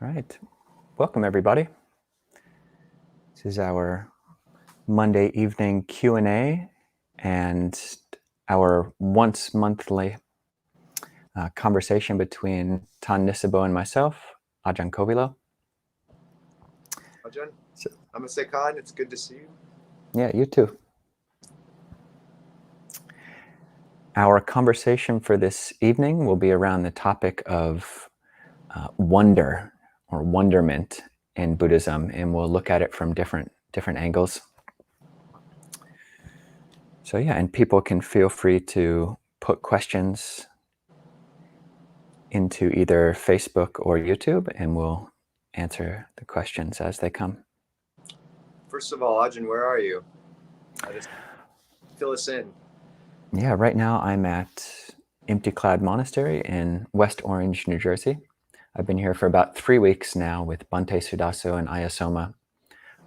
All right. Welcome, everybody. This is our Monday evening Q&A and our once monthly conversation between Ajahn Nisabho and myself, Ajahn Kovilo. Ajahn, I'm a Sekhan. It's good to see you. Yeah, you too. Our conversation for this evening will be around the topic of wonder or wonderment in Buddhism, and we'll look at it from different angles. So yeah, and people can feel free to put questions into either Facebook or YouTube, and we'll answer the questions as they come. First of all, Ajahn, where are you? Just fill us in. Yeah, right now I'm at Empty Cloud Monastery in West Orange, New Jersey. I've been here for about 3 weeks now with Bhante Sudaso and Ayasoma.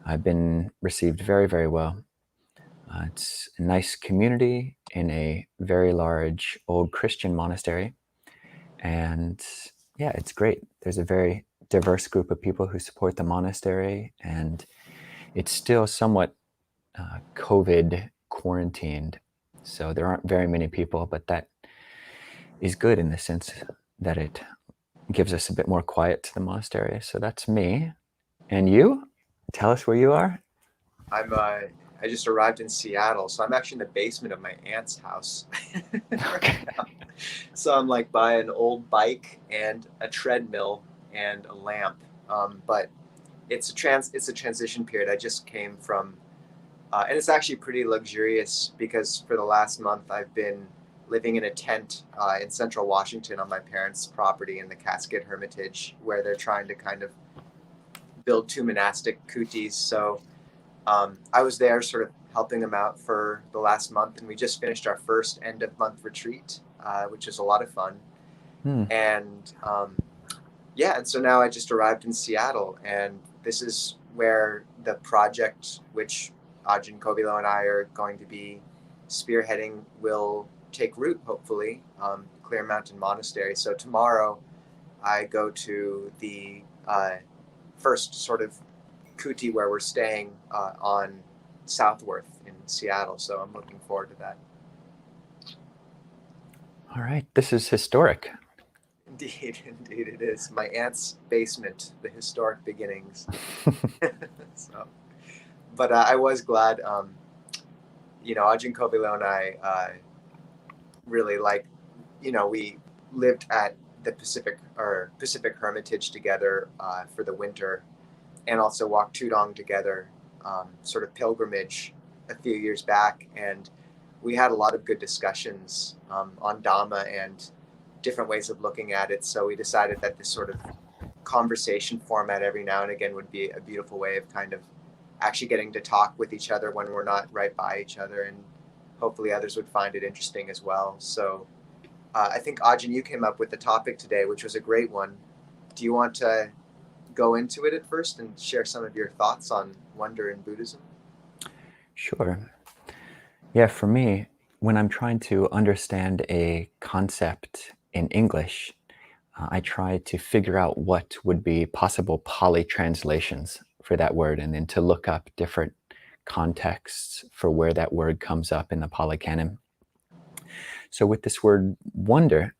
I've been received very, very well. It's a nice community in a very large old Christian monastery. And yeah, it's great. There's a very diverse group of people who support the monastery, and it's still somewhat COVID quarantined. So there aren't very many people, but that is good in the sense that it gives us a bit more quiet to the monastery. So that's me. And you? Tell us where you are. I just arrived in Seattle, so I'm actually in the basement of my aunt's house right now. So I'm like by an old bike and a treadmill and a lamp. But it's a transition period. I just came from, and it's actually pretty luxurious because for the last month I've been living in a tent in central Washington on my parents' property in the Cascade Hermitage, where they're trying to kind of build 2 monastic kutis. So I was there sort of helping them out for the last month, and we just finished our first end of month retreat, which is a lot of fun. And and so now I just arrived in Seattle, and this is where the project, which Ajahn Kovilo and I are going to be spearheading, will take root, hopefully, Clear Mountain Monastery. So tomorrow I go to the first sort of kuti where we're staying on Southworth in Seattle. So I'm looking forward to that. All right. This is historic. Indeed it is. My aunt's basement, the historic beginnings. But I was glad, Ajahn Kovilo and I really we lived at the Pacific Hermitage together for the winter, and also walked Tudong together, sort of pilgrimage a few years back. And we had a lot of good discussions on Dhamma and different ways of looking at it. So we decided that this sort of conversation format every now and again would be a beautiful way of kind of actually getting to talk with each other when we're not right by each other. And hopefully others would find it interesting as well. So I think, Ajahn, you came up with the topic today, which was a great one. Do you want to go into it at first and share some of your thoughts on wonder in Buddhism? Sure. Yeah, for me, when I'm trying to understand a concept in English, I try to figure out what would be possible Pali translations for that word, and then to look up different contexts for where that word comes up in the Pali Canon. So with this word wonder,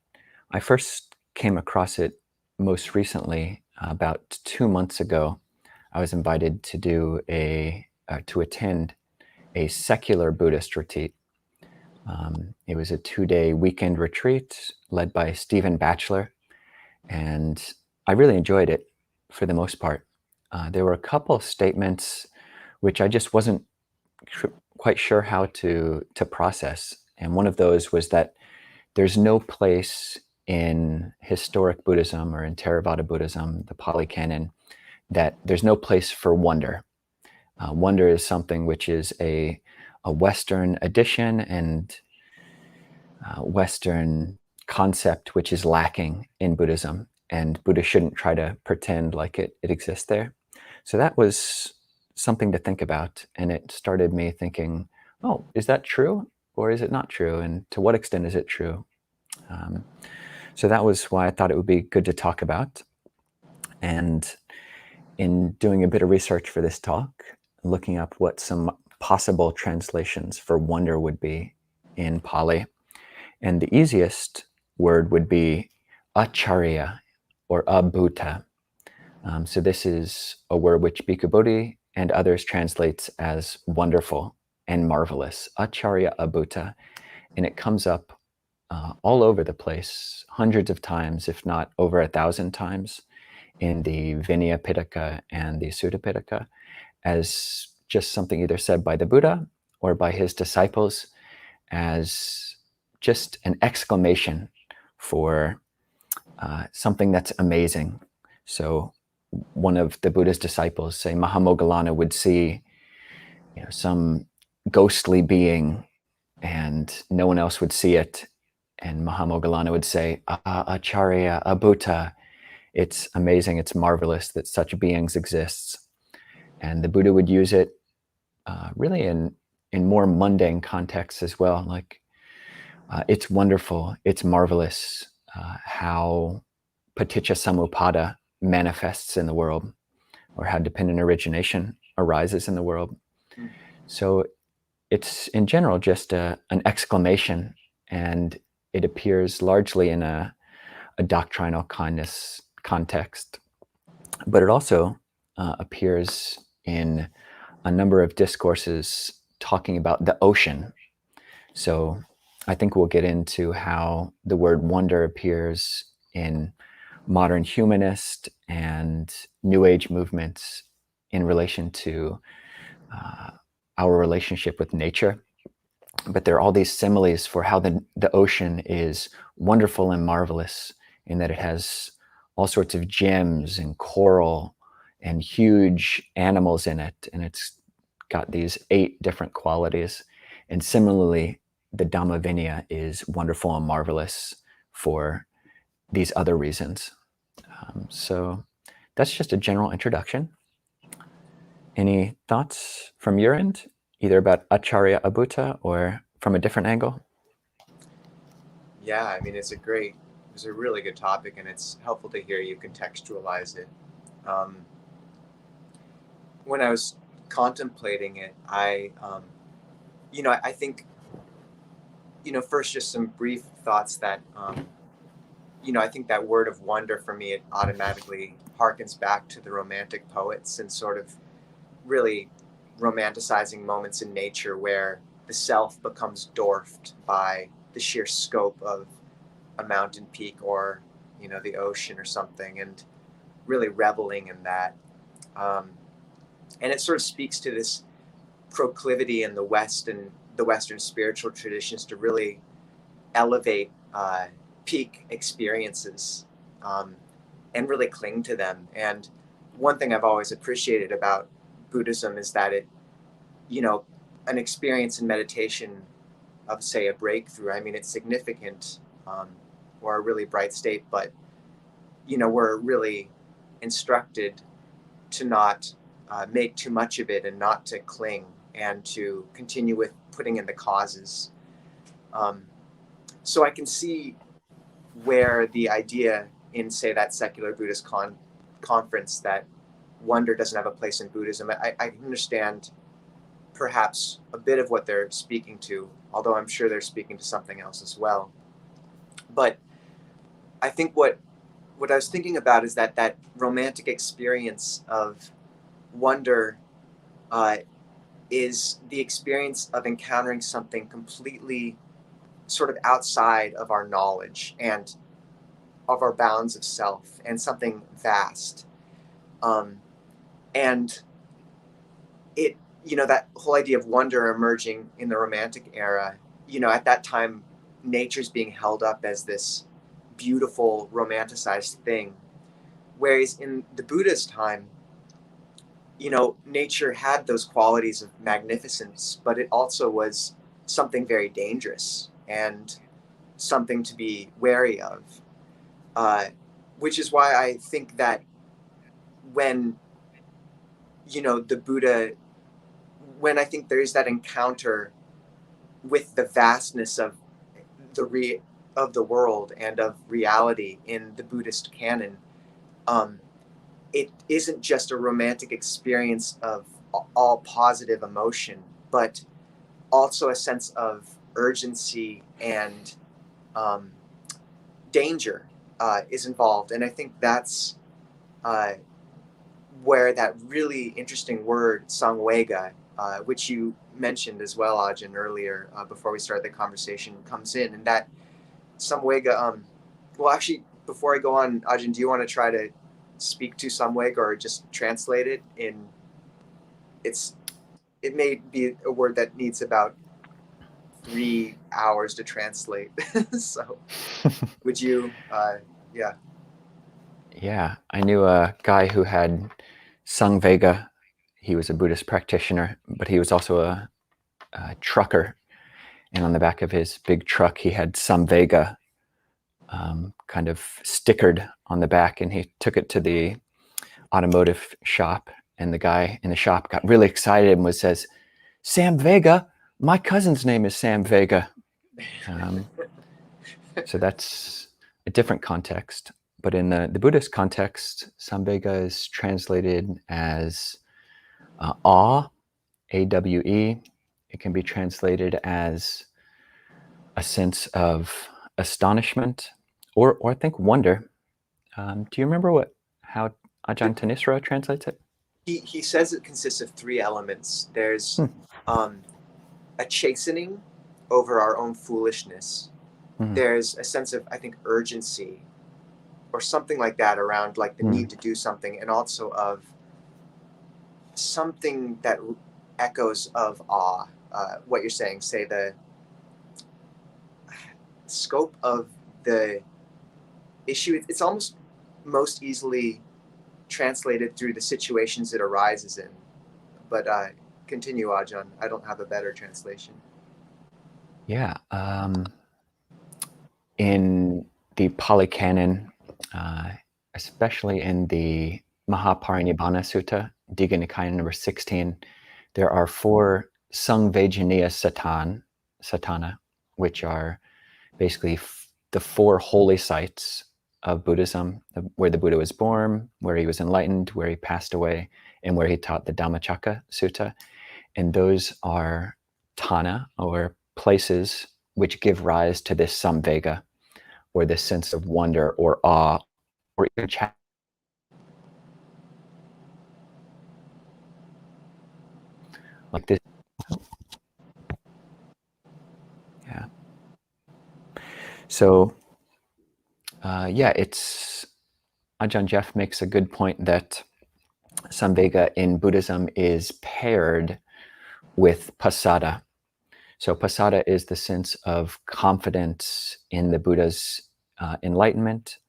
I first came across it most recently about 2 months ago. I was invited to attend a secular Buddhist retreat. It was a 2-day weekend retreat led by Stephen Batchelor, and I really enjoyed it for the most part. There were a couple of statements which I just wasn't quite sure how to process. And one of those was that there's no place in historic Buddhism or in Theravada Buddhism, the Pali Canon, that there's no place for wonder. Wonder is something which is a Western addition and Western concept which is lacking in Buddhism, and Buddha shouldn't try to pretend like it exists there. So that was something to think about, and it started me thinking, oh, is that true or is it not true, and to what extent is it true? So that was why I thought it would be good to talk about. And in doing a bit of research for this talk, looking up what some possible translations for wonder would be in Pali, and the easiest word would be acharya or abhuta. So this is a word which Bhikkhu Bodhi and others translates as wonderful and marvelous, acharya abhuta, and it comes up all over the place, hundreds of times, if not over 1,000 times, in the Vinaya Pitaka and the Sutta Pitaka, as just something either said by the Buddha or by his disciples, as just an exclamation for something that's amazing. So one of the Buddha's disciples, say Mahamoggallana, would see some ghostly being and no one else would see it. And Mahamoggallana would say, Acharya, Abhuta, it's amazing, it's marvelous that such beings exist. And the Buddha would use it really in more mundane contexts as well, like it's wonderful, it's marvelous how paticca samuppada manifests in the world, or how dependent origination arises in the world. So it's in general just an exclamation, and it appears largely in a doctrinal kindness context, but it also appears in a number of discourses talking about the ocean. So I think we'll get into how the word wonder appears in modern humanist and New Age movements in relation to our relationship with nature. But there are all these similes for how the ocean is wonderful and marvelous, in that it has all sorts of gems and coral and huge animals in it, and it's got these 8 different qualities. And similarly, the Dhamma Vinaya is wonderful and marvelous for these other reasons. So that's just a general introduction. Any thoughts from your end, either about Acharya Abhuta or from a different angle? Yeah, I mean, it's a really good topic, and it's helpful to hear you contextualize it. When I was contemplating it, I think, first just some brief thoughts that, I think that word of wonder for me, it automatically harkens back to the Romantic poets and sort of really romanticizing moments in nature where the self becomes dwarfed by the sheer scope of a mountain peak or, the ocean or something, and really reveling in that. And it sort of speaks to this proclivity in the West and the Western spiritual traditions to really elevate peak experiences and really cling to them. And one thing I've always appreciated about Buddhism is that it, an experience in meditation of, say, a breakthrough, I mean, it's significant, or a really bright state, but, we're really instructed to not make too much of it and not to cling and to continue with putting in the causes. So I can see where the idea in, say, that secular Buddhist conference that wonder doesn't have a place in Buddhism. I understand perhaps a bit of what they're speaking to, although I'm sure they're speaking to something else as well. But I think what I was thinking about is that romantic experience of wonder is the experience of encountering something completely sort of outside of our knowledge and of our bounds of self, and something vast. And it, that whole idea of wonder emerging in the Romantic era, at that time, nature's being held up as this beautiful, romanticized thing. Whereas in the Buddha's time, nature had those qualities of magnificence, but it also was something very dangerous and something to be wary of. Which is why I think that when, the Buddha, when I think there is that encounter with the vastness of the world and of reality in the Buddhist canon, it isn't just a romantic experience of all positive emotion, but also a sense of urgency and danger is involved. And I think that's uh, where that really interesting word Samvega, which you mentioned as well, Ajahn, earlier before we started the conversation, comes in. And that Samvega, well, actually, before I go on, Ajahn, do you want to try to speak to Samvega or just translate it in? It may be a word that needs about 3 hours to translate. So, would you? Yeah. Yeah, I knew a guy who had Samvega. He was a Buddhist practitioner, but he was also a trucker. And on the back of his big truck, he had Samvega kind of stickered on the back. And he took it to the automotive shop. And the guy in the shop got really excited and says, "Sam Vega, my cousin's name is Sam Vega." So that's a different context. But in the Buddhist context, Samvega is translated as awe, A-W-E. It can be translated as a sense of astonishment or I think wonder. Do you remember how Ajahn Nisabho translates it? He says it consists of three elements. There's a chastening over our own foolishness. There's a sense of, I think, urgency or something like that around like the need to do something, and also of something that echoes of awe. What you're saying, say the scope of the issue, it's almost most easily translated through the situations it arises in. But continue, Ajahn. I don't have a better translation. Yeah. In the Pali Canon, especially in the Mahaparinibbana Sutta, Digha Nikaya number 16, there are 4 Sangvejaniya Satana, which are basically the 4 holy sites of Buddhism, where the Buddha was born, where he was enlightened, where he passed away, and where he taught the Dhammacakka Sutta. And those are Thana, or places which give rise to this Samvega, or this sense of wonder or awe, or even like this. Yeah. So, it's Ajahn Jeff makes a good point that Samvega in Buddhism is paired with pasada. So pasada is the sense of confidence in the Buddha's enlightenment,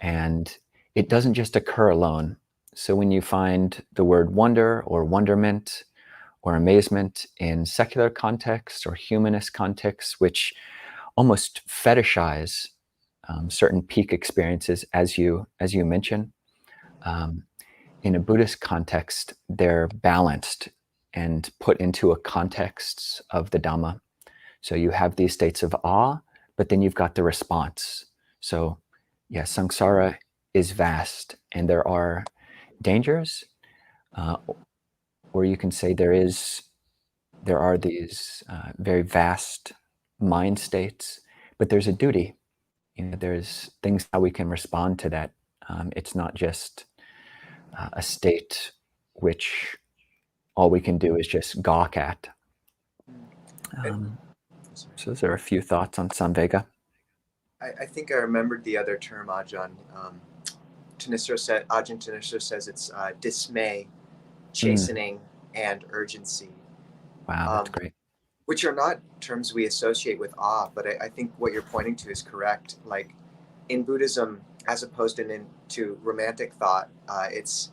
and it doesn't just occur alone. So when you find the word wonder or wonderment or amazement in secular contexts or humanist contexts, which almost fetishize certain peak experiences, as you mentioned, in a Buddhist context, they're balanced and put into a context of the Dhamma. So you have these states of awe, but then you've got the response. So, yeah, samsara is vast, and there are dangers, or you can say there are these very vast mind states, but there's a duty. There's things how we can respond to that. It's not just a state which all we can do is just gawk at. So those are a few thoughts on Samvega. I think I remembered the other term, Ajahn. Ajahn Nisabho says it's dismay, chastening, and urgency. Wow, that's great. Which are not terms we associate with awe, but I think what you're pointing to is correct. Like in Buddhism, as opposed to romantic thought, it's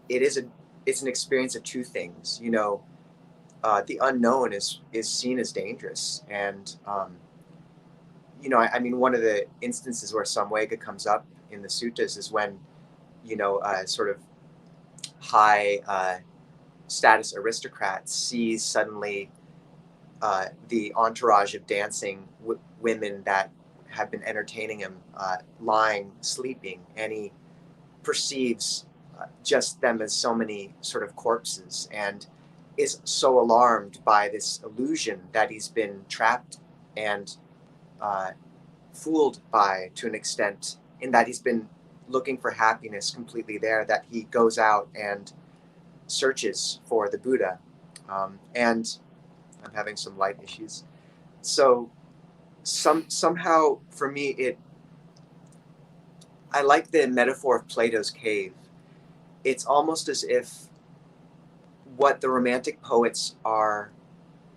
an experience of two things. The unknown is seen as dangerous, and I mean, one of the instances where Samvega comes up in the suttas is when sort of high status aristocrat sees suddenly the entourage of dancing women that have been entertaining him lying, sleeping, and he perceives just them as so many sort of corpses, and is so alarmed by this illusion that he's been trapped and fooled by, to an extent, in that he's been looking for happiness completely there, that he goes out and searches for the Buddha. And I'm having some light issues. So somehow for me, I like the metaphor of Plato's cave. It's almost as if what the Romantic poets are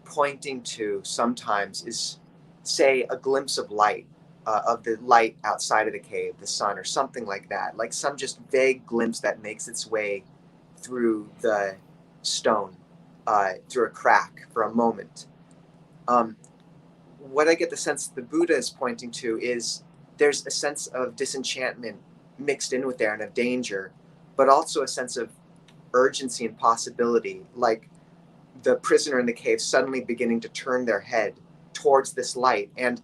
pointing to sometimes is, say, a glimpse of light, of the light outside of the cave, the sun, or something like that, like some just vague glimpse that makes its way through the stone, through a crack for a moment. What I get the sense the Buddha is pointing to is there's a sense of disenchantment mixed in with there, and of danger, but also a sense of urgency and possibility, like the prisoner in the cave suddenly beginning to turn their head towards this light. And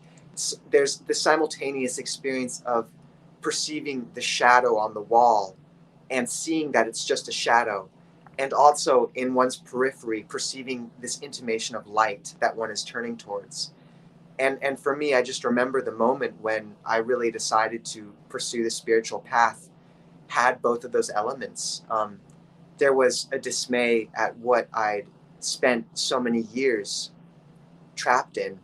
there's the simultaneous experience of perceiving the shadow on the wall and seeing that it's just a shadow, and also in one's periphery perceiving this intimation of light that one is turning towards. And for me, I just remember the moment when I really decided to pursue the spiritual path had both of those elements. There was a dismay at what I'd spent so many years trapped in,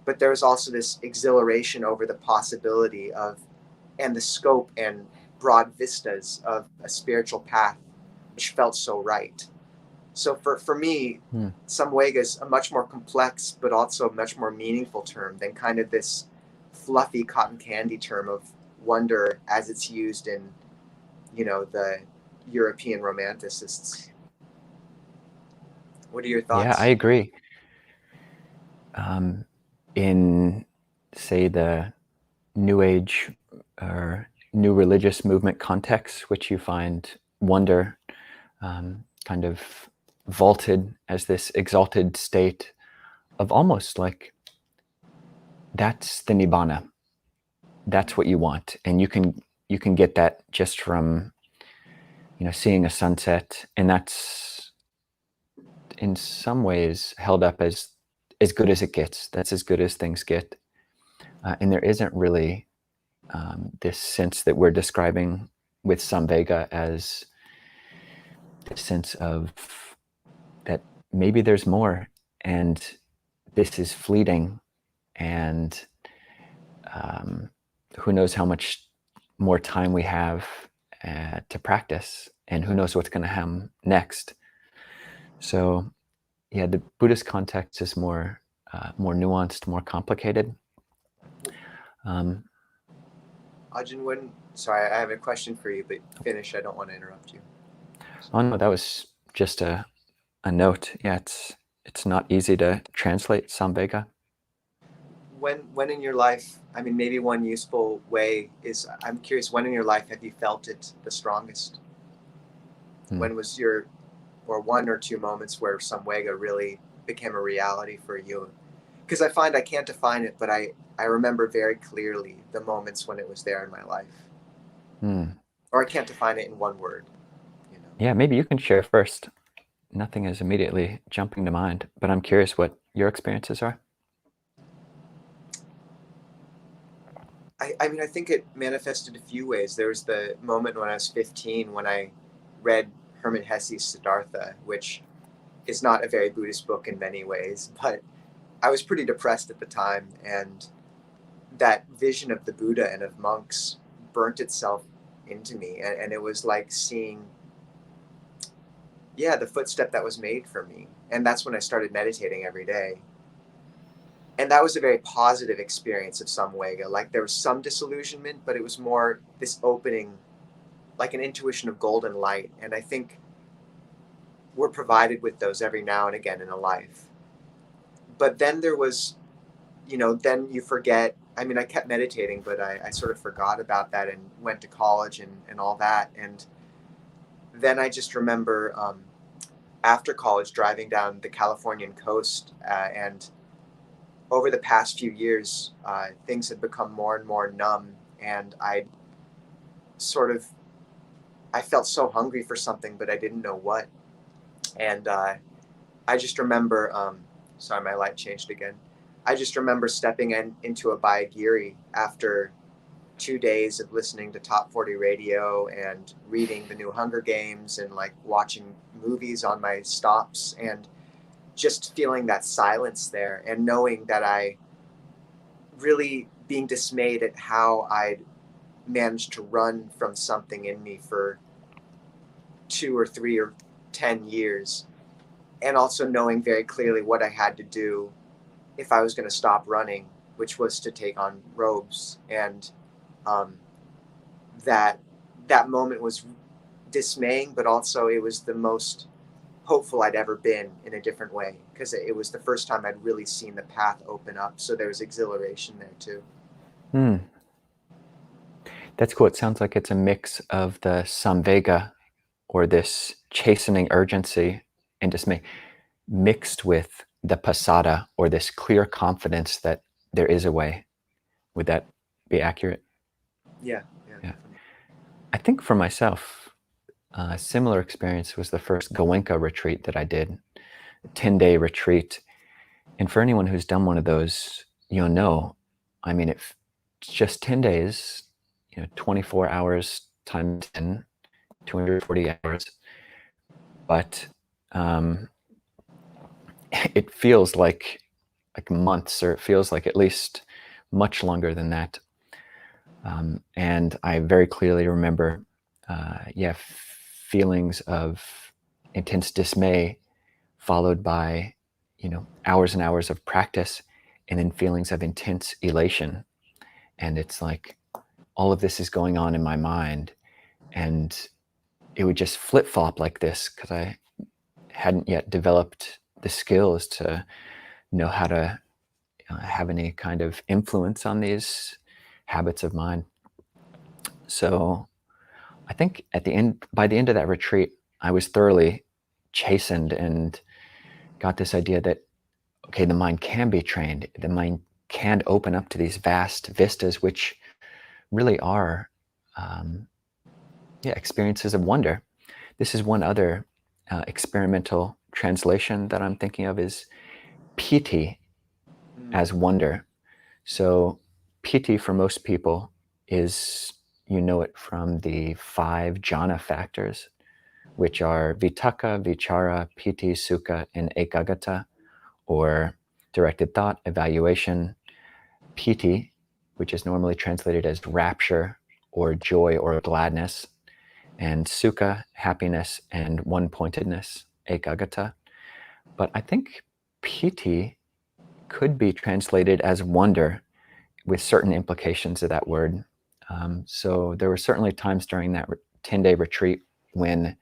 but there was also this exhilaration over the possibility of, and the scope and broad vistas of a spiritual path, which felt so right. So for me, Samvega is a much more complex, but also much more meaningful term than kind of this fluffy cotton candy term of wonder as it's used in, the European romanticists. What are your thoughts? Yeah, I agree. In, say, the New Age or new religious movement context, which you find wonder kind of vaulted as this exalted state of almost like that's the nibbana, that's what you want, and you can get that just from seeing a sunset, and that's in some ways held up as good as it gets. That's as good as things get, and there isn't really this sense that we're describing with Samvega as this sense of that maybe there's more, and this is fleeting, and who knows how much more time we have to practice, and who knows what's going to happen next. So yeah, the Buddhist context is more nuanced, more complicated. Ajahn, sorry, I have a question for you, but finish. I don't want to interrupt you. Oh no, that was just a note. Yeah, it's not easy to translate Samvega. When in your life, I mean, maybe one useful way is, I'm curious, when in your life have you felt it the strongest? When was or one or two moments where Samvega really became a reality for you? Because I find I can't define it, but I remember very clearly the moments when it was there in my life. Or I can't define it in one word. Yeah, maybe you can share first. Nothing is immediately jumping to mind, but I'm curious what your experiences are. I mean, I think it manifested a few ways. There was the moment when I was 15 when I read Hermann Hesse's Siddhartha, which is not a very Buddhist book in many ways, but I was pretty depressed at the time, and that vision of the Buddha and of monks burnt itself into me, and it was like seeing, the footstep that was made for me. And that's when I started meditating every day. And that was a very positive experience of Samvega. Like, there was some disillusionment, but it was more this opening, like an intuition of golden light. And I think we're provided with those every now and again in a life. But then there was, then you forget. I mean, I kept meditating, but I sort of forgot about that and went to college and all that. And then I just remember after college driving down the Californian coast, and over the past few years, things had become more and more numb, and I sort of I felt so hungry for something, but I didn't know what. And I just remember, sorry, my light changed again. I just remember stepping into a Bayagiri after 2 days of listening to Top 40 radio and reading the new Hunger Games and like watching movies on my stops, and just feeling that silence there and knowing that I really being dismayed at how I'd managed to run from something in me for 2 or 3 or 10 years, and also knowing very clearly what I had to do if I was going to stop running, which was to take on robes. And um, that that moment was dismaying, but also it was the most hopeful I'd ever been in a different way, because it was the first time I'd really seen the path open up. So there was exhilaration there too. Hmm. That's cool. It sounds like it's a mix of the Samvega, or this chastening urgency and dismay, mixed with the pasada, or this clear confidence that there is a way. Would that be accurate? Yeah, yeah, Yeah. definitely. I think for myself, a similar experience was the first Goenka retreat that I did, a 10-day retreat. And for anyone who's done one of those, you'll know, I mean, it's just 10 days, 24 hours times 10, 240 hours. But um, it feels like months, or it feels like at least much longer than that. And I very clearly remember, feelings of intense dismay, followed by, hours and hours of practice, and then feelings of intense elation. And it's like all of this is going on in my mind, and it would just flip flop like this because I hadn't yet developed the skills to know how to have any kind of influence on these habits of mine. So I think by the end of that retreat, I was thoroughly chastened and got this idea that, okay, the mind can be trained. The mind can open up to these vast vistas, which really are, um, experiences of wonder. This is one other experimental translation that I'm thinking of, is Piti Mm. as wonder. So Piti for most people is, it from the 5 jhana factors, which are vitaka, vichara, piti, sukha, and ekagata, or directed thought, evaluation. Piti, which is normally translated as rapture or joy or gladness, and sukha, happiness and one-pointedness, ekagata. But I think piti could be translated as wonder, with certain implications of that word. So there were certainly times during that 10-day retreat when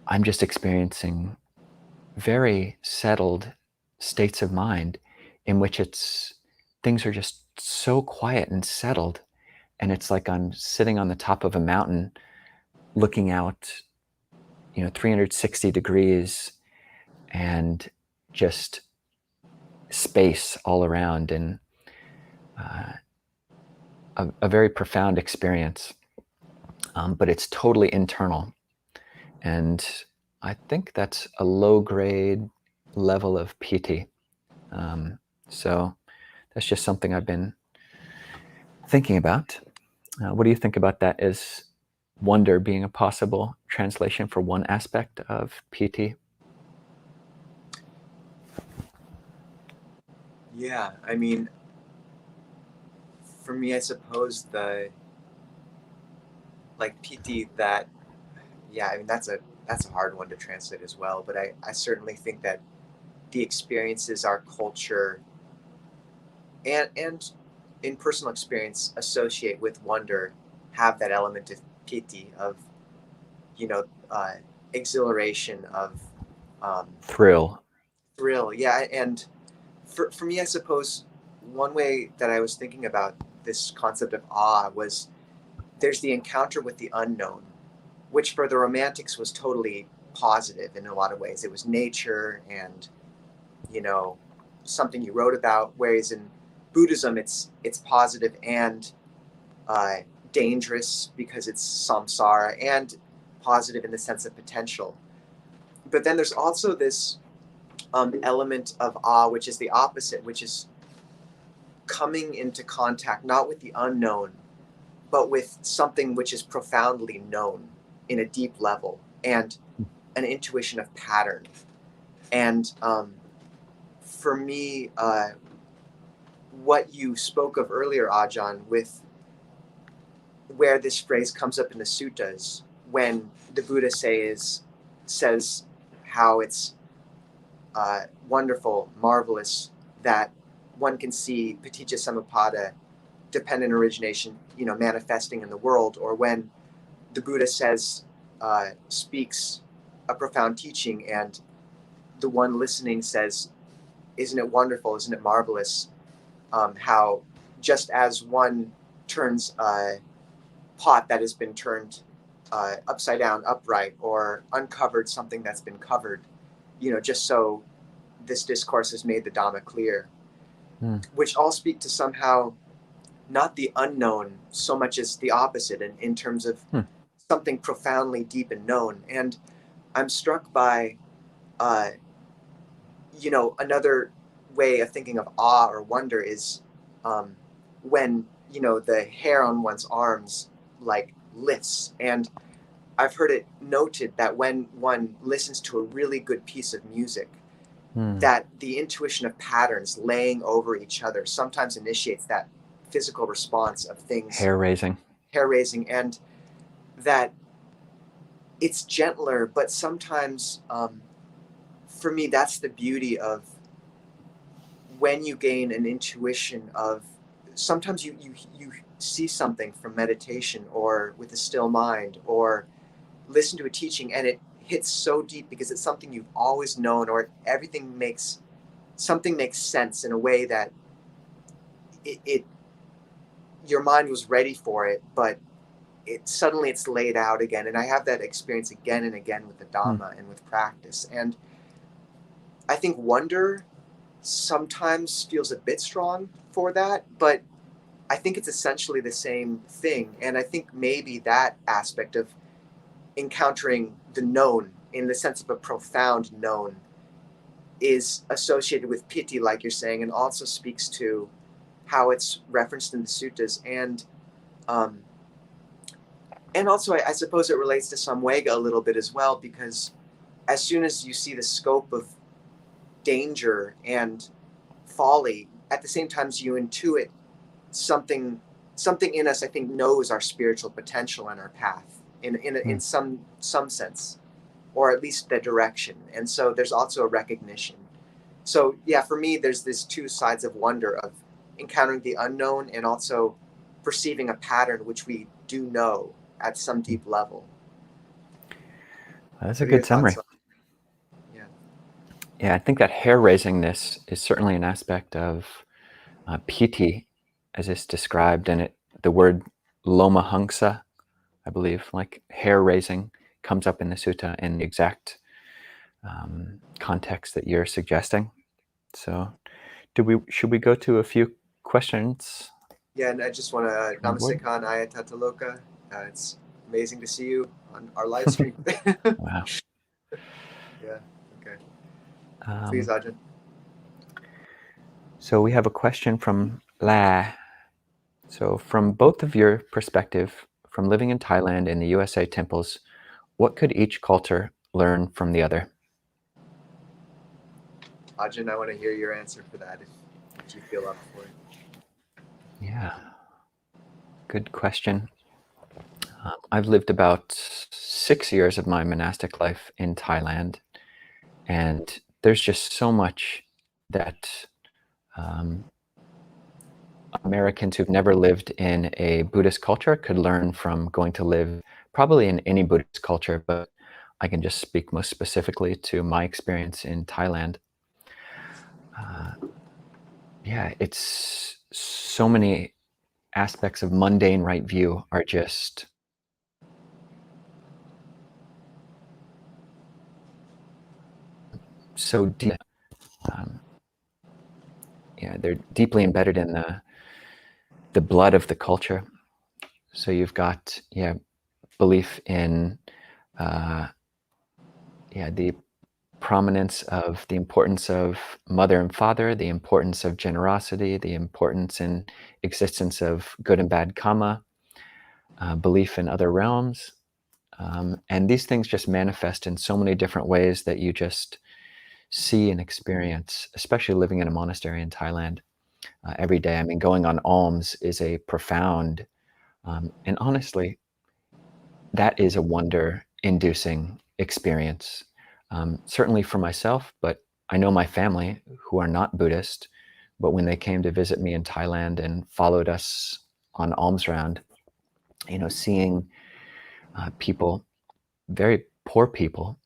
I'm just experiencing very settled states of mind, in which things are just so quiet and settled, and it's like I'm sitting on the top of a mountain looking out, 360 degrees, and just space all around, and a very profound experience. But it's totally internal. And I think that's a low grade level of PT. So that's just something I've been thinking about. What do you think about that? Is wonder being a possible translation for one aspect of PT? Yeah, I mean, for me, I suppose the like PT, that, yeah, I mean that's a hard one to translate as well. But I certainly think that the experiences our culture and in personal experience associate with wonder have that element of piti, of you know uh, exhilaration, of um, Thrill. thrill. Yeah, and for me, I suppose one way that I was thinking about this concept of awe was, there's the encounter with the unknown, which for the Romantics was totally positive in a lot of ways. It was nature and you know something you wrote about, whereas in Buddhism it's positive and uh, dangerous because it's samsara, and positive in the sense of potential. But then there's also this element of awe, which is the opposite, which is coming into contact not with the unknown, but with something which is profoundly known in a deep level, and an intuition of pattern. And for me, what you spoke of earlier, Ajahn, with where this phrase comes up in the suttas, when the Buddha says how it's wonderful, marvelous, that one can see paticca samuppada, dependent origination, manifesting in the world, or when the Buddha speaks a profound teaching, and the one listening says, "Isn't it wonderful? Isn't it marvelous?" How just as one turns a pot that has been turned upside down upright, or uncovered something that's been covered, just so this discourse has made the Dhamma clear, which all speak to somehow not the unknown so much as the opposite, in terms of something profoundly deep and known. And I'm struck by, another way of thinking of awe or wonder is when, the hair on one's arms like lifts. And I've heard it noted that when one listens to a really good piece of music, that the intuition of patterns laying over each other sometimes initiates that physical response of things. Hair raising. And that it's gentler, but sometimes, for me, that's the beauty of when you gain an intuition of, sometimes you see something from meditation, or with a still mind, or listen to a teaching, and it hits so deep because it's something you've always known, or something makes sense in a way that your mind was ready for it, but suddenly it's laid out again. And I have that experience again and again with the Dhamma and with practice. And I think wonder sometimes feels a bit strong for that, but I think it's essentially the same thing. And I think maybe that aspect of encountering the known in the sense of a profound known is associated with piti, like you're saying, and also speaks to how it's referenced in the suttas. And also, I suppose it relates to Samvega a little bit as well, because as soon as you see the scope of danger and folly, at the same time as you intuit something in us, I think, knows our spiritual potential and our path in some sense, or at least the direction. And so there's also a recognition. So yeah, for me, there's this two sides of wonder, of encountering the unknown and also perceiving a pattern which we do know at some deep level. That's a good summary. Yeah, I think that hair-raisingness is certainly an aspect of piti, as it's described, and the word lomahangsa, I believe, like hair-raising, comes up in the sutta in the exact context that you're suggesting. So, should we go to a few questions? Yeah, and I just want to namaste Khan Ayatataloka. It's amazing to see you on our live stream. Wow. Yeah. Okay. Please, Ajahn. So we have a question from La. So from both of your perspective, from living in Thailand and the USA temples, what could each culture learn from the other? Ajahn, I want to hear your answer for that, if you feel up for it. Yeah, good question. I've lived about 6 years of my monastic life in Thailand, and there's just so much that Americans who've never lived in a Buddhist culture could learn from going to live probably in any Buddhist culture, but I can just speak most specifically to my experience in Thailand. Yeah, it's so many aspects of mundane right view are just so deep. Yeah, they're deeply embedded in the blood of the culture. So you've got, belief in, the prominence of the importance of mother and father, the importance of generosity, the importance and existence of good and bad karma, belief in other realms. And these things just manifest in so many different ways that you just see and experience, especially living in a monastery in Thailand every day. I mean, going on alms is a profound, and honestly, that is a wonder-inducing experience. Certainly for myself, but I know my family who are not Buddhist, but when they came to visit me in Thailand and followed us on alms round, seeing people, very poor people,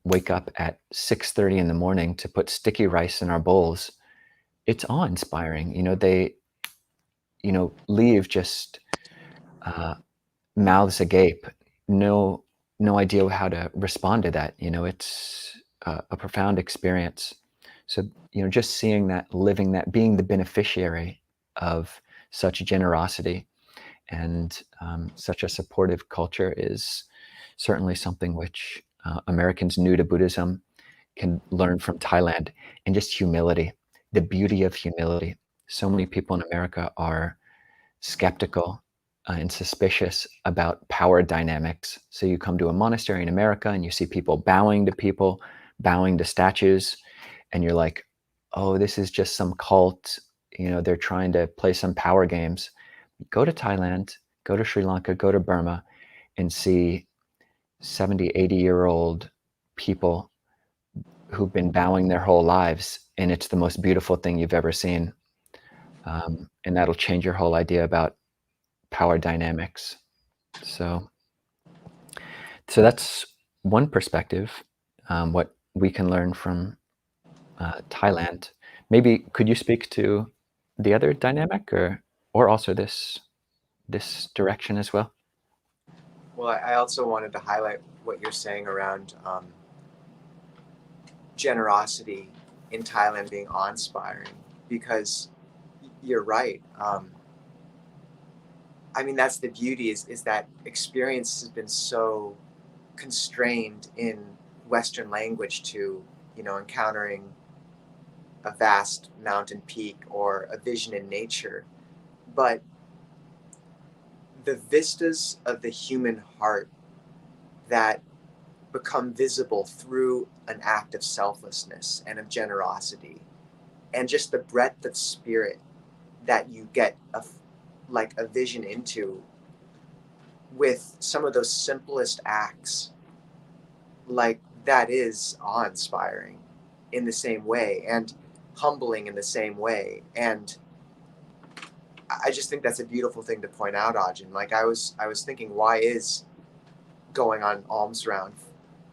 wake up at 6:30 in the morning to put sticky rice in our bowls, it's awe-inspiring. They, leave just uh, mouths agape, no no idea how to respond to that. It's a profound experience. So, just seeing that, living that, being the beneficiary of such generosity and such a supportive culture is certainly something which Americans new to Buddhism can learn from Thailand. And just humility, the beauty of humility. So many people in America are skeptical and suspicious about power dynamics. So you come to a monastery in America and you see people bowing to people, bowing to statues, and you're like, oh, this is just some cult. They're trying to play some power games. Go to Thailand, go to Sri Lanka, go to Burma, and see 70, 80-year-old people who've been bowing their whole lives, and it's the most beautiful thing you've ever seen. And that'll change your whole idea about power dynamics. So that's one perspective, what we can learn from Thailand. Maybe could you speak to the other dynamic, or also this direction as well? Well, I also wanted to highlight what you're saying around generosity in Thailand being awe-inspiring, because you're right. I mean, that's the beauty, is that experience has been so constrained in Western language to, encountering a vast mountain peak or a vision in nature. But the vistas of the human heart that become visible through an act of selflessness and of generosity, and just the breadth of spirit that you get like a vision into with some of those simplest acts, like that is awe-inspiring in the same way, and humbling in the same way. And I just think that's a beautiful thing to point out, Ajahn. Like I was thinking, why is going on alms round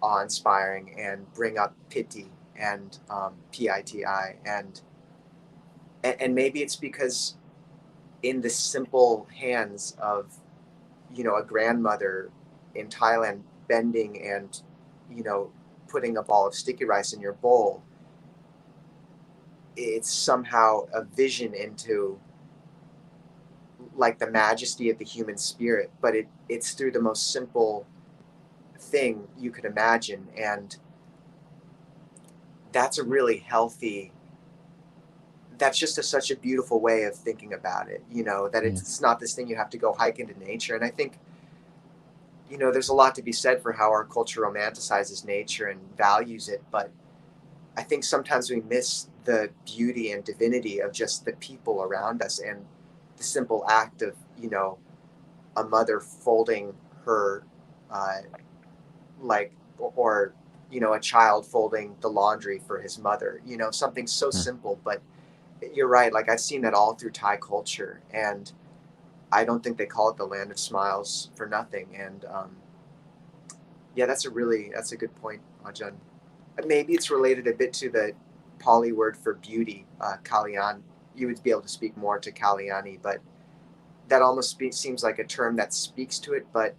awe-inspiring, and bring up Piti and Piti, and maybe it's because in the simple hands of, a grandmother in Thailand bending and, you know putting a ball of sticky rice in your bowl, it's somehow a vision into like the majesty of the human spirit, but it's through the most simple thing you could imagine. And that's a really healthy, that's just such a beautiful way of thinking about it, that Mm. it's not this thing you have to go hike into nature. And I think, there's a lot to be said for how our culture romanticizes nature and values it, but I think sometimes we miss the beauty and divinity of just the people around us, and the simple act of, a mother folding her, uh, like, or, a child folding the laundry for his mother, something so Mm. simple. But you're right. Like, I've seen that all through Thai culture, and I don't think they call it the land of smiles for nothing. And yeah, that's a good point, Ajahn. Maybe it's related a bit to the Pali word for beauty, Kalyan. You would be able to speak more to Kalyani, but that almost seems like a term that speaks to it, but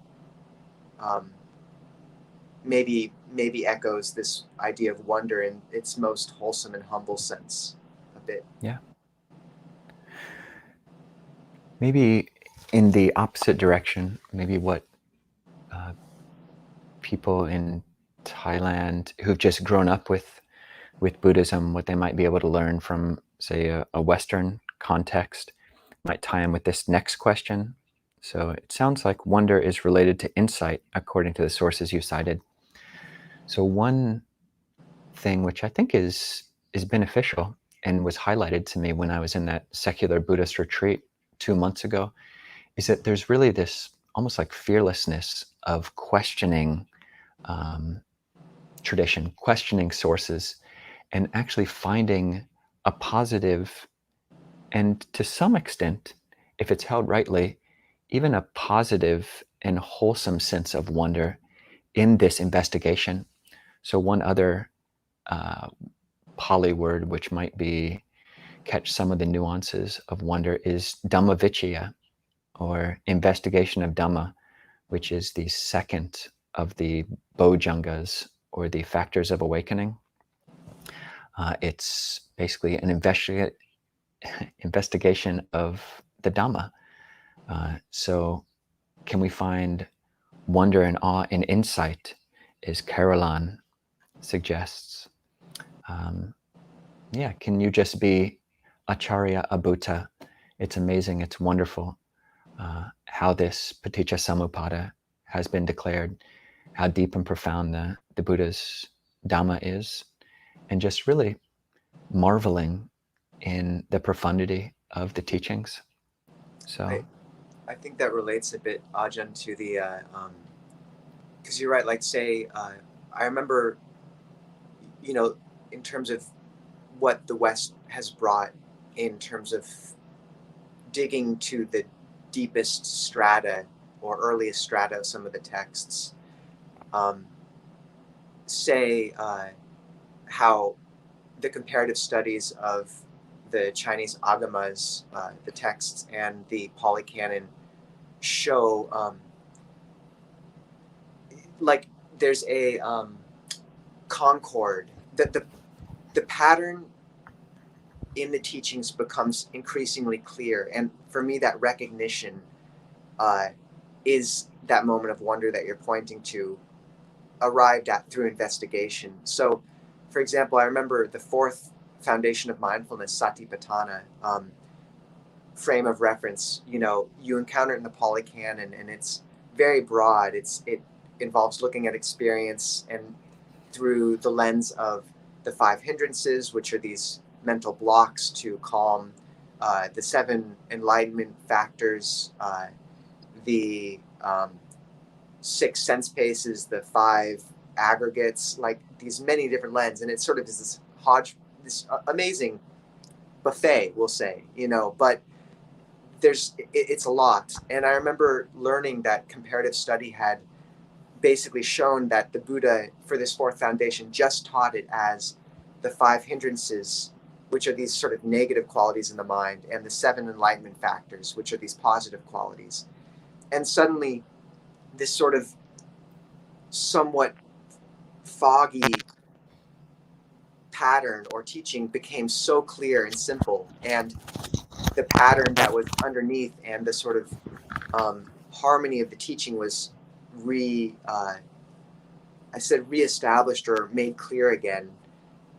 um, maybe echoes this idea of wonder in its most wholesome and humble sense a bit. Yeah. Maybe in the opposite direction, maybe what people in Thailand who've just grown up with Buddhism, what they might be able to learn from, say, a Western context, might tie in with this next question. So it sounds like wonder is related to insight, according to the sources you cited. So one thing which I think is beneficial and was highlighted to me when I was in that secular Buddhist retreat 2 months ago is that there's really this almost like fearlessness of questioning tradition, questioning sources, and actually finding a positive and, to some extent, if it's held rightly, even a positive and wholesome sense of wonder in this investigation. So one other Pali word which might be catch some of the nuances of wonder is Dhammavichaya, or investigation of Dhamma, which is the second of the Bojjhangas, or the factors of awakening. It's basically an investigation of the Dhamma. So can we find wonder and awe and insight, as Caroline suggests? Yeah, can you just be Acharya Abhuta? It's amazing, it's wonderful how this Paticca Samuppada has been declared, how deep and profound the Buddha's Dhamma is, and just really marveling in the profundity of the teachings. So I think that relates a bit, Ajahn, to the because you're right. Like, say, I remember, in terms of what the West has brought in terms of digging to the deepest strata or earliest strata of some of the texts. Say how the comparative studies of the Chinese agamas, the texts, and the Pali Canon show like there's a concord, that the pattern in the teachings becomes increasingly clear. And for me, that recognition is that moment of wonder that you're pointing to, arrived at through investigation. So, for example, I remember the fourth foundation of mindfulness, Satipatthana, frame of reference. You encounter it in the Pali Canon, and it's very broad. It involves looking at experience and through the lens of the five hindrances, which are these mental blocks to calm, the seven enlightenment factors, the six sense paces, the five aggregates, like these many different lenses. And it sort of is this amazing buffet, we'll say, but it's a lot. And I remember learning that comparative study had basically shown that the Buddha, for this fourth foundation, just taught it as the five hindrances, which are these sort of negative qualities in the mind, and the seven enlightenment factors, which are these positive qualities. And suddenly, this sort of somewhat foggy pattern or teaching became so clear and simple, and the pattern that was underneath and the sort of harmony of the teaching was reestablished or made clear again.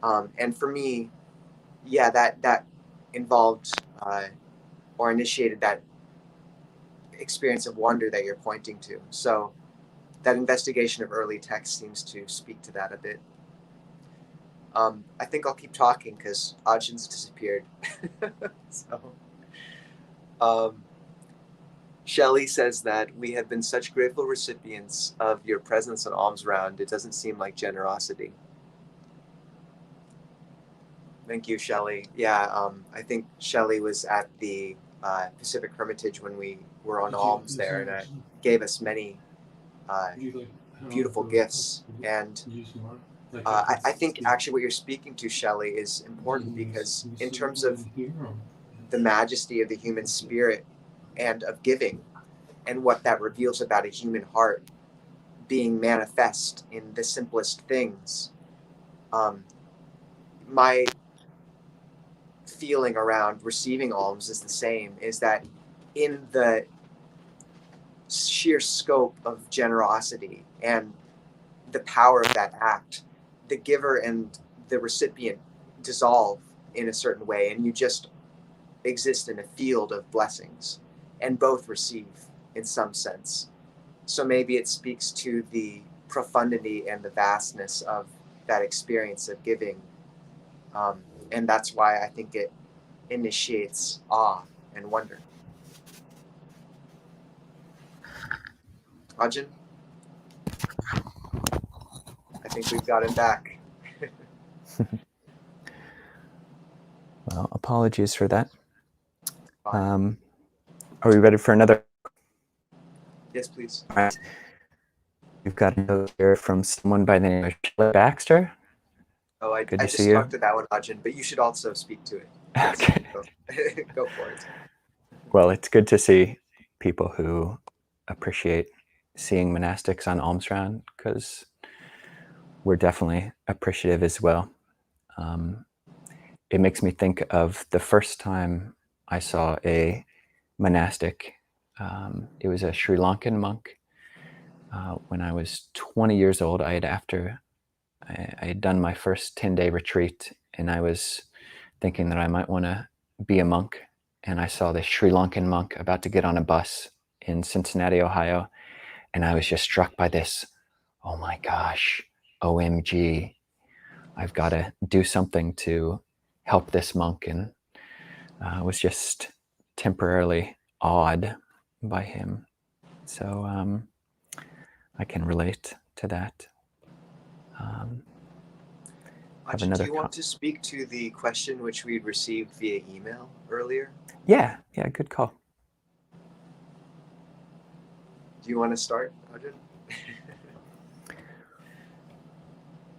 And for me, yeah, that involved or initiated that experience of wonder that you're pointing to. So that investigation of early texts seems to speak to that a bit. I think I'll keep talking because Ajahns disappeared. So, Shelley says that we have been such grateful recipients of your presence on Alms Round. It doesn't seem like generosity. Thank you, Shelley. Yeah, I think Shelley was at the Pacific Hermitage when we were on alms there, and it gave us many beautiful gifts. And I think actually what you're speaking to, Shelley, is important, because in terms of the majesty of the human spirit and of giving, and what that reveals about a human heart being manifest in the simplest things, my feeling around receiving alms is the same, is that in the sheer scope of generosity and the power of that act, the giver and the recipient dissolve in a certain way, and you just exist in a field of blessings, and both receive in some sense. So maybe it speaks to the profundity and the vastness of that experience of giving, and that's why I think it initiates awe and wonder. Ajahn, I think we've got him back. Well, apologies for that. Are we ready for another? Yes, please. All right. We've got a note here from someone by the name of Shelley Baxter. Oh, I just talked to that one, Ajahn, but you should also speak to it. Okay. Go for it. Well, it's good to see people who appreciate seeing monastics on alms round, because we're definitely appreciative as well. It makes me think of the first time I saw a monastic. It was a Sri Lankan monk. When I was 20 years old, I had done my first 10-day retreat, and I was thinking that I might want to be a monk. And I saw this Sri Lankan monk about to get on a bus in Cincinnati, Ohio. And I was just struck by this, oh my gosh, OMG, I've got to do something to help this monk. And I was just temporarily awed by him. So I can relate to that. Ajahn, do you want to speak to the question which we had received via email earlier? Yeah, good call. Do you want to start, Ajahn?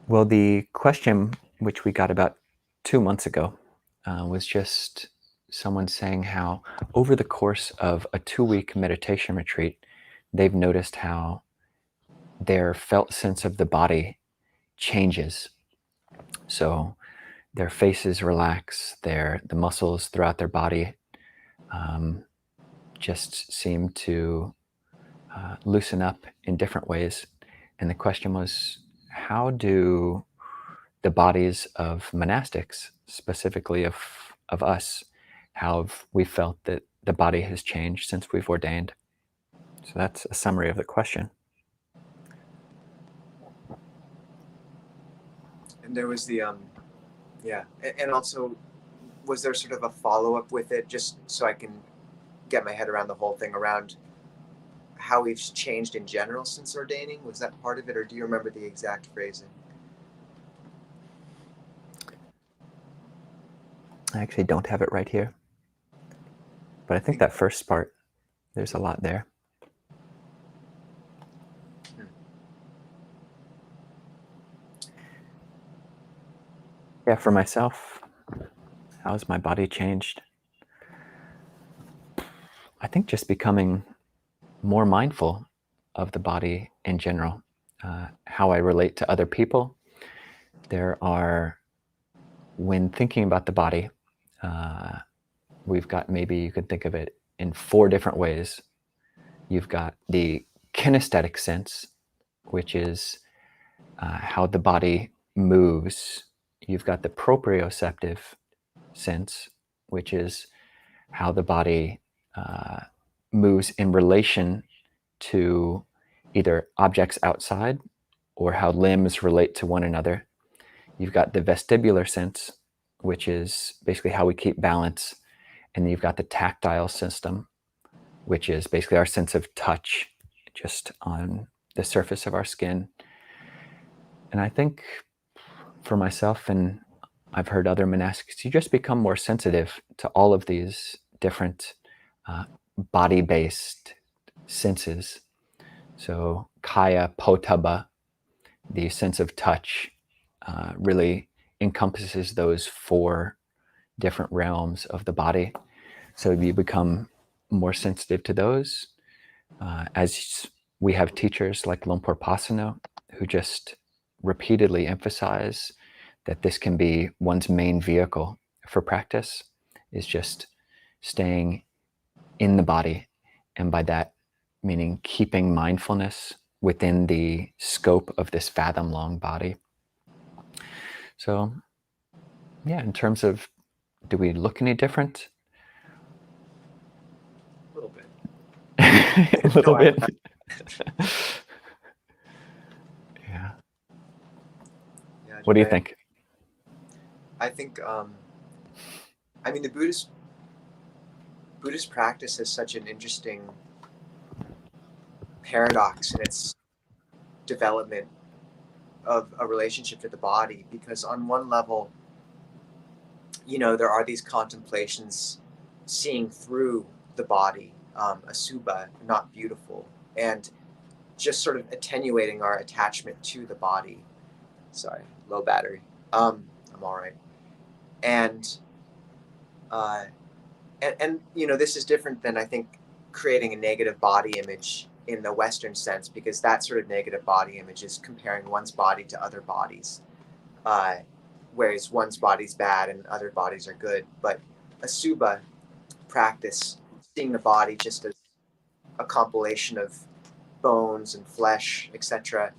Well, the question which we got about 2 months ago was just someone saying how over the course of a 2-week meditation retreat, they've noticed how their felt sense of the body changes. So their faces relax, the muscles throughout their body just seem to loosen up in different ways. And the question was, how do the bodies of monastics, specifically of us, how have we felt that the body has changed since we've ordained? So that's a summary of the question. And there was the, and also, was there sort of a follow-up with it, just so I can get my head around the whole thing, around how we've changed in general since ordaining? Was that part of it, or do you remember the exact phrasing? I actually don't have it right here, but I think that first part, there's a lot there. Yeah, for myself, how has my body changed? I think just becoming more mindful of the body in general, how I relate to other people. When thinking about the body, we've got, maybe you could think of it in 4 different ways. You've got the kinesthetic sense, which is how the body moves. You've got the proprioceptive sense, which is how the body moves in relation to either objects outside or how limbs relate to one another. You've got the vestibular sense, which is basically how we keep balance. And then you've got the tactile system, which is basically our sense of touch just on the surface of our skin. And I think for myself, and I've heard other monastics, you just become more sensitive to all of these different body-based senses. So kaya potaba, the sense of touch, really encompasses those 4 different realms of the body. So you become more sensitive to those. As we have teachers like Lumpur Pasano, who just repeatedly emphasize that this can be one's main vehicle for practice, is just staying in the body. And by that, meaning keeping mindfulness within the scope of this fathom-long body. So, yeah, in terms of, do we look any different? A little bit. A little bit. Yeah. What do you think? I think, I mean, the Buddhist practice is such an interesting paradox in its development of a relationship to the body, because on one level, there are these contemplations seeing through the body, asubha, not beautiful, and just sort of attenuating our attachment to the body. Sorry, low battery. I'm all right. And this is different than, I think, creating a negative body image in the Western sense, because that sort of negative body image is comparing one's body to other bodies, whereas one's body's bad and other bodies are good. But asubha practice, seeing the body just as a compilation of bones and flesh, etc.,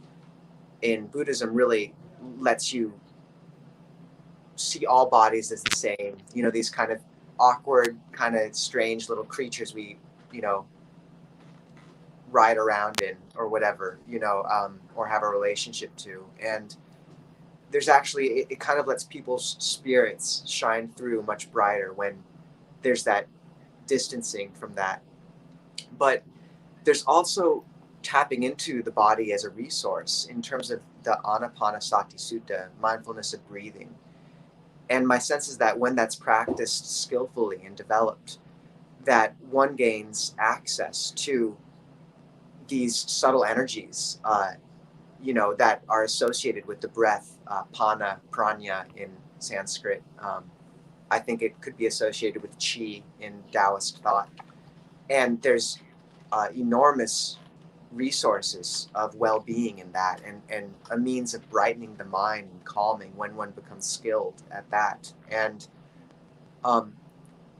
in Buddhism really lets you see all bodies as the same. These kind of awkward, kind of strange little creatures we, ride around in or whatever, or have a relationship to. And there's actually, it kind of lets people's spirits shine through much brighter when there's that distancing from that. But there's also tapping into the body as a resource in terms of the Anapanasati Sutta, mindfulness of breathing. And my sense is that when that's practiced skillfully and developed, that one gains access to these subtle energies, that are associated with the breath, pana, prana in Sanskrit. I think it could be associated with chi in Taoist thought. And there's enormous resources of well-being in that, and a means of brightening the mind and calming when one becomes skilled at that. And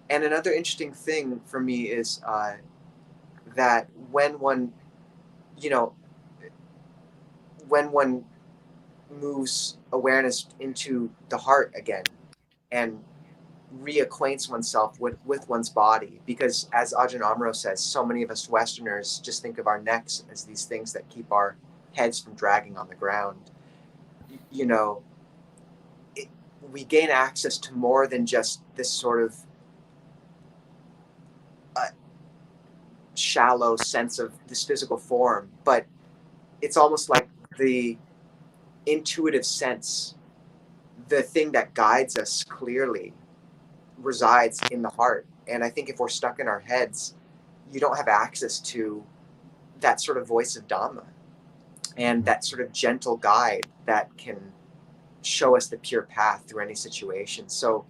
another interesting thing for me is that when one moves awareness into the heart again and reacquaints oneself with one's body, because as Ajahn Amaro says, so many of us Westerners just think of our necks as these things that keep our heads from dragging on the ground. We gain access to more than just this sort of shallow sense of this physical form, but it's almost like the intuitive sense, the thing that guides us clearly, resides in the heart. And I think if we're stuck in our heads, you don't have access to that sort of voice of Dhamma and that sort of gentle guide that can show us the pure path through any situation. So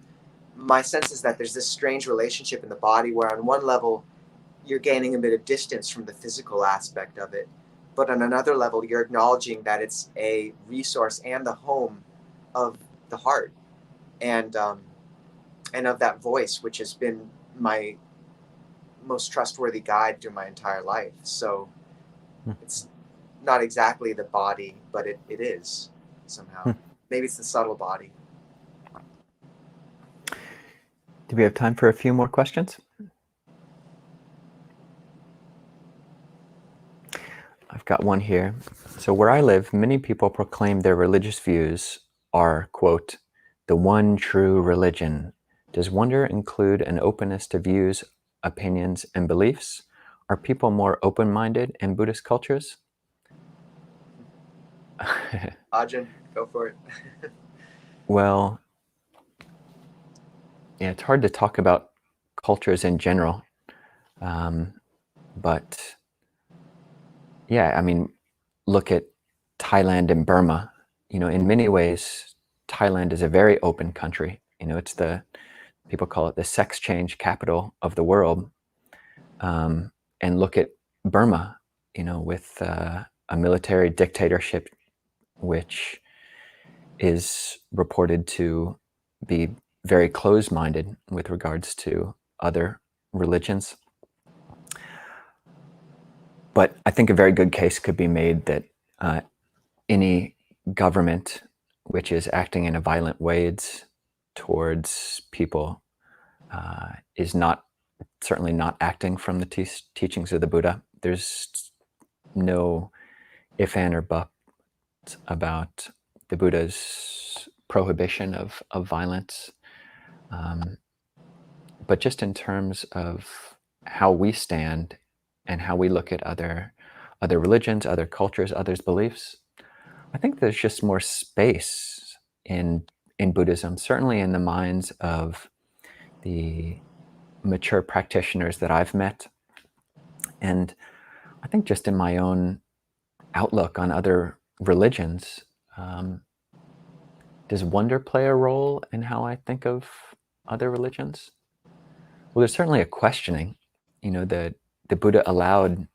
my sense is that there's this strange relationship in the body where on one level you're gaining a bit of distance from the physical aspect of it, but on another level you're acknowledging that it's a resource and the home of the heart, and of that voice, which has been my most trustworthy guide through my entire life. So it's not exactly the body, but it is somehow. Maybe it's the subtle body. Do we have time for a few more questions? I've got one here. So where I live, many people proclaim their religious views are, quote, the one true religion. Does wonder include an openness to views, opinions, and beliefs? Are people more open-minded in Buddhist cultures? Ajahn, go for it. Well, yeah, it's hard to talk about cultures in general. But yeah, I mean, look at Thailand and Burma. In many ways, Thailand is a very open country. It's people call it the sex change capital of the world. And look at Burma, with a military dictatorship, which is reported to be very closed-minded with regards to other religions. But I think a very good case could be made that any government which is acting in a violent ways towards people is certainly not acting from the teachings of the Buddha. There's no if, and, or but about the Buddha's prohibition of violence. But just in terms of how we stand and how we look at other religions, other cultures, others' beliefs, I think there's just more space in Buddhism, certainly in the minds of the mature practitioners that I've met. And I think just in my own outlook on other religions, does wonder play a role in how I think of other religions? Well, there's certainly a questioning. The Buddha allowed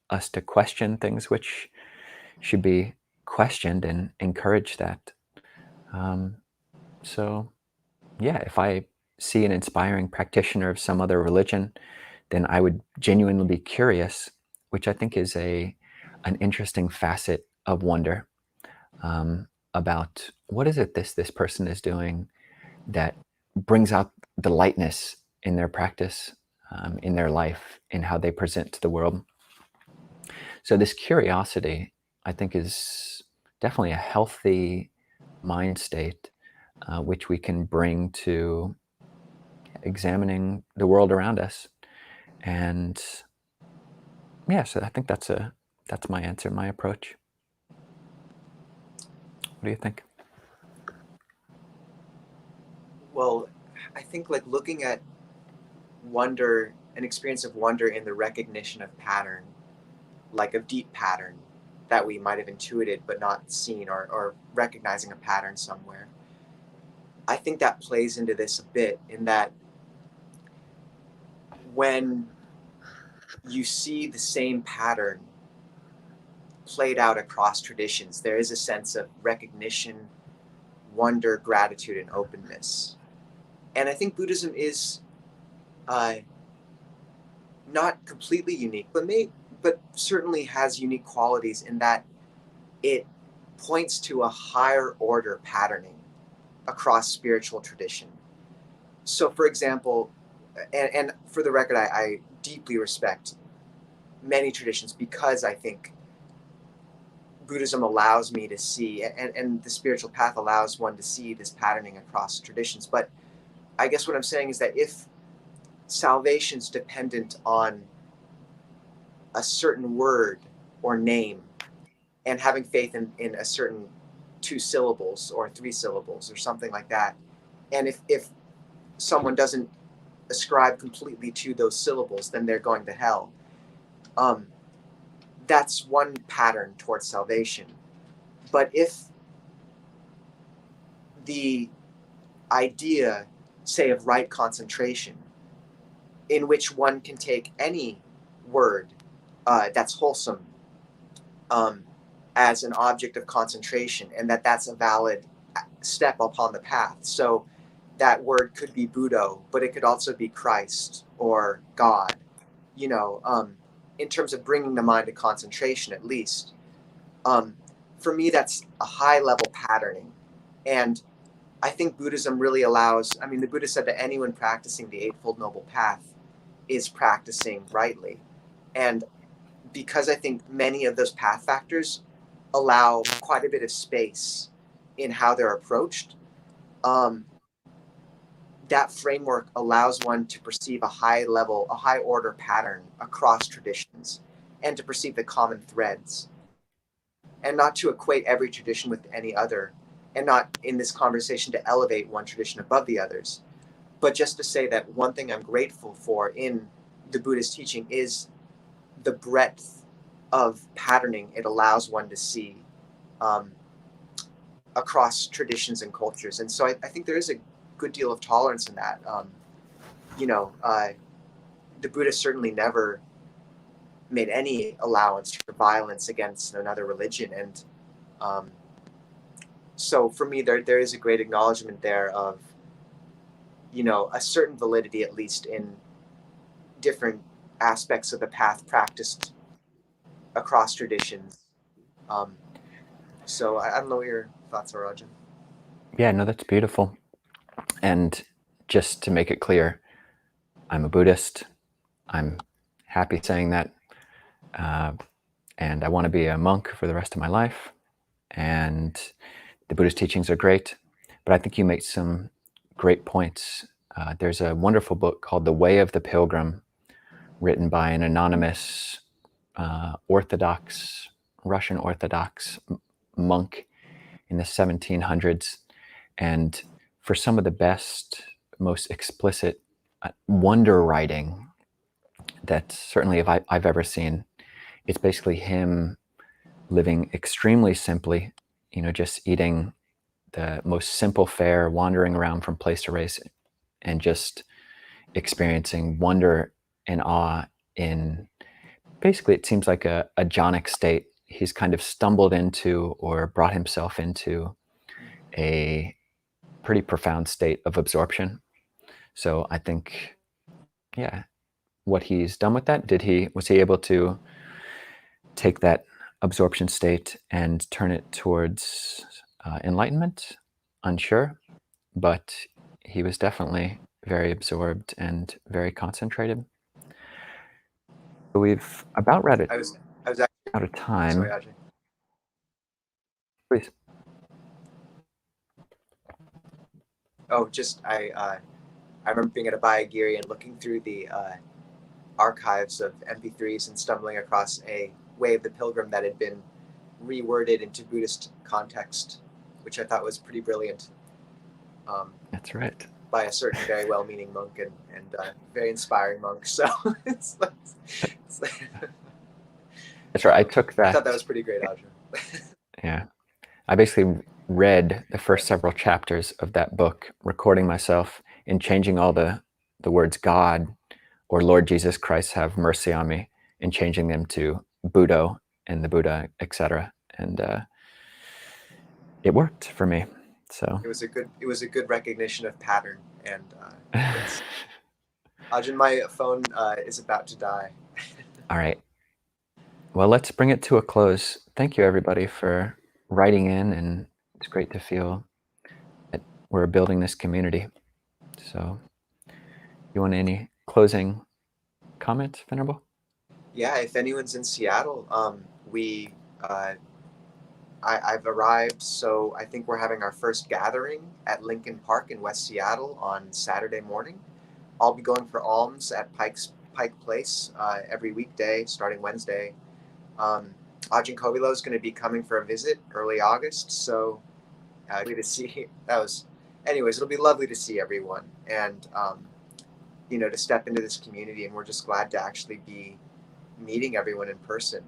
us to question things which should be questioned and encourage that. So, yeah, if I see an inspiring practitioner of some other religion, then I would genuinely be curious, which I think is an interesting facet of wonder, about what is it this person is doing that brings out the lightness in their practice, in their life, in how they present to the world. So this curiosity, I think, is definitely a healthy mind state, which we can bring to examining the world around us. And yeah, so I think that's my answer, my approach. What do you think? Well, I think like looking at wonder, an experience of wonder in the recognition of pattern, like a deep pattern that we might have intuited but not seen, or recognizing a pattern somewhere. I think that plays into this a bit, in that when you see the same pattern played out across traditions, there is a sense of recognition, wonder, gratitude, and openness. And I think Buddhism is not completely unique, but certainly has unique qualities in that it points to a higher order patterning across spiritual tradition. So, for example, and for the record, I deeply respect many traditions, because I think Buddhism allows me to see, and the spiritual path allows one to see this patterning across traditions. But I guess what I'm saying is that if salvation's dependent on a certain word or name, and having faith in a certain 2 syllables or 3 syllables or something like that, and if someone doesn't ascribe completely to those syllables, then they're going to hell. That's one pattern towards salvation. But if the idea, say, of right concentration, in which one can take any word that's wholesome as an object of concentration, and that's a valid step upon the path. So that word could be Buddha, but it could also be Christ or God, in terms of bringing the mind to concentration, at least. For me, that's a high level patterning. And I think Buddhism really allows, the Buddha said that anyone practicing the Eightfold Noble Path is practicing rightly. And because I think many of those path factors allow quite a bit of space in how they're approached, that framework allows one to perceive a high order pattern across traditions, and to perceive the common threads, and not to equate every tradition with any other, and not in this conversation to elevate one tradition above the others, but just to say that one thing I'm grateful for in the Buddhist teaching is the breadth of patterning it allows one to see across traditions and cultures. And so I think there is a good deal of tolerance in that. The Buddha certainly never made any allowance for violence against another religion. And so for me, there is a great acknowledgement there of, a certain validity, at least in different aspects of the path practiced across traditions. So I don't know what your thoughts are, Ajahn. Yeah, no, that's beautiful. And just to make it clear, I'm a Buddhist. I'm happy saying that. And I want to be a monk for the rest of my life. And the Buddhist teachings are great. But I think you make some great points. There's a wonderful book called The Way of the Pilgrim, written by an anonymous Russian Orthodox monk in the 1700s. And for some of the best, most explicit wonder writing that certainly I've ever seen, it's basically him living extremely simply, just eating the most simple fare, wandering around from place to place, and just experiencing wonder and awe in basically, it seems like a jhanic state. He's kind of stumbled into or brought himself into a pretty profound state of absorption. So I think, yeah, what he's done with that, was he able to take that absorption state and turn it towards enlightenment? Unsure, but he was definitely very absorbed and very concentrated. So we've about read it I was actually out of time. sorry, Ajahn. Please. Oh, just I remember being at a Bayagiri and looking through the archives of MP3s and stumbling across a Way of the Pilgrim that had been reworded into Buddhist context, which I thought was pretty brilliant. That's right. By a certain very well-meaning monk and very inspiring monk. So it's That's right. I took that. I thought that was pretty great, Ajahn. Yeah. I basically read the first several chapters of that book, recording myself and changing all the words God or Lord Jesus Christ have mercy on me, and changing them to Buddha and the Buddha, etc. And it worked for me. So it was a good recognition of pattern. And Ajahn, my phone is about to die. All right. Well, let's bring it to a close. Thank you, everybody, for writing in, and it's great to feel that we're building this community. So, you want any closing comments, Venerable? Yeah, if anyone's in Seattle, I've arrived, so I think we're having our first gathering at Lincoln Park in West Seattle on Saturday morning. I'll be going for alms at Pike Place every weekday, starting Wednesday. Ajahn Kovilo is going to be coming for a visit early August, so good to see. Anyways, it'll be lovely to see everyone and to step into this community, and we're just glad to actually be meeting everyone in person.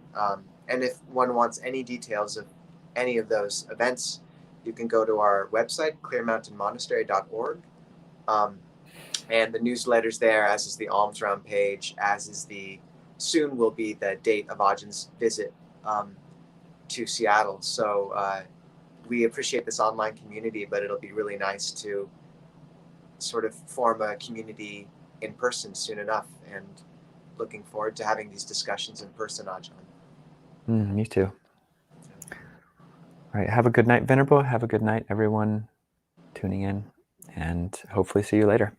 And if one wants any details of any of those events, you can go to our website, clearmountainmonastery.org. And the newsletter's there, as is the alms round page, as is soon will be the date of Ajahn's visit to Seattle. So we appreciate this online community, but it'll be really nice to sort of form a community in person soon enough, and looking forward to having these discussions in person, Ajahn. Me too. All right. Have a good night, Venerable. Have a good night, everyone tuning in, and hopefully see you later.